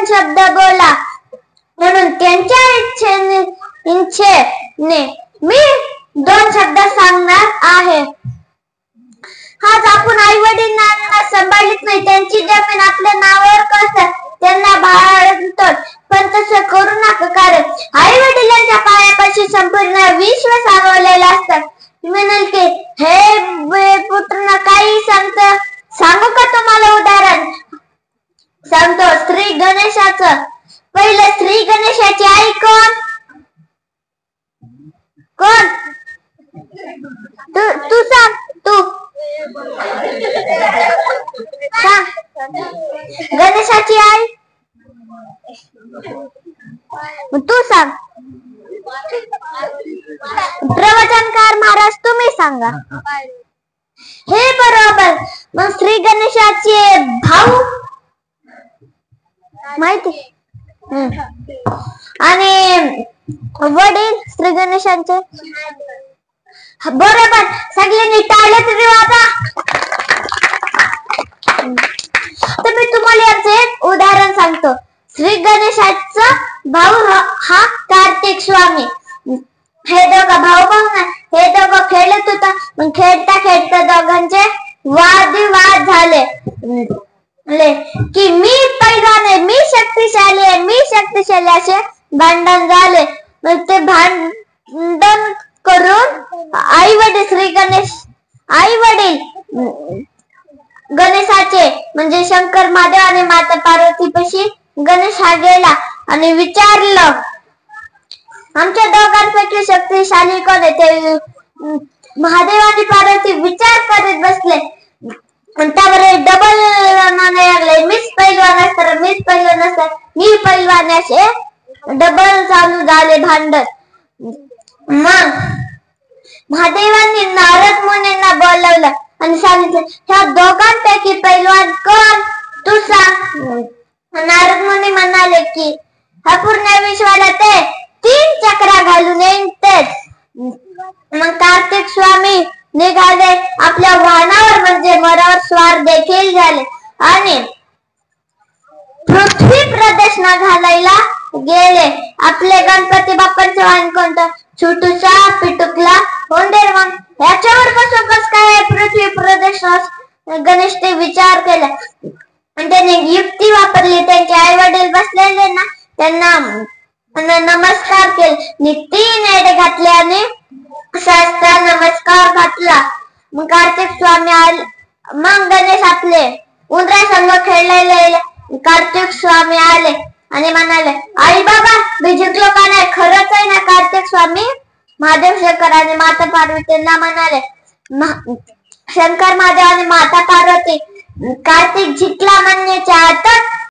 शब्द बोला, म्हणून त्यांच्या इच्छेने मी 2 शब्द सांगणार आहे. आज आपण आई वडिलांना सांभाळत नाही, त्यांची जमीन आपल्या नावावर करतात, त्यांना भाळतो, पण तसं करू नका, कारण आई वडिलांच्या पायापाशी संपूर्ण विश्व सामावलेलं असतं. म्हणाल की हे पुत्र काही सांगू का तुम्हाला उदाहरण? सांगतो. श्री गणेशाचं. पहिलं, श्री गणेशाची आई कोण? कोण? तू सांग. तू सांग. गणेशाची आई तू सांग. प्रवचनकार महाराज तुम्ही सांगा. हे बरोबर. मग श्री गणेशाचे भाऊ माहिती आणि वडील श्री गणेशांचे बरोबर. सगळ्यांनी टाळ्या तरी वाजा. तर मी तुम्हाला याचं एक उदाहरण सांगतो. श्री गणेशाचा भाऊ हा कार्तिक स्वामी. हे दोघं भाऊ ना, हे दोघं खेळत होता. मग खेळता खेळता दोघांचे वादविवाद झाले की मी पैलवान आहे, मी शक्तिशाली आहे, मी शक्तिशाली, असे भांडण झाले. मग ते भांडण करून आई वडील गणेशाचे म्हणजे शंकर महादेव आणि माता पार्वती पाशी गणेश हा गेला आणि विचारलं, आमच्या दोघांपैकी शक्तिशाली कोण आहे? ते महादेव आणि पार्वती विचार करत बसले. त्यावर डबल म्हणायला लागले, मीच पैलवान असणार, मीच पैलवान असणार, मी पैलवान, असे डबल चालू झाले भांडण. मग महादेवांनी नारद मुनींना बोलवलं आणि सांगितलं, ह्या दोघांपैकी पैलवान कोण? तू सांग. नारद मुनी म्हणाले की हा पूर्ण विश्वाला ते 3 चक्रा घालून येईन तेच. मग कार्तिक स्वामी निघाले, आपल्या वाहनावर म्हणजे मोरावर स्वार देखील झाले आणि पृथ्वी प्रदक्षिणा घालायला गेले. आपले गणपती बाप्पांचे वाहन कोणतं? छोटूसा पिटुकला होंडेर. मग याच्यावर कसं काय पृथ्वी प्रदक्षिणा? गणेशने विचार केला आणि त्याने युक्ती वापरली. त्यांचे आई वडील बसलेले ना, त्यांना नमस्कार केले, 3 येडे घातले आणि शास्त्र नमस्कार घातला. मग कार्तिक स्वामी आले. मग गणेश आपले उंदरा संग खेळलेले कार्तिक स्वामी आले आणि म्हणाले, आई बाबा मी जिंकलो का नाही? खरंच आहे ना? कार्तिक स्वामी महादेव शंकर आणि माता पार्वतींना म्हणाले, शंकर महादेव आणि माता पार्वती, कार्तिक जिंकला म्हणण्याच्या आता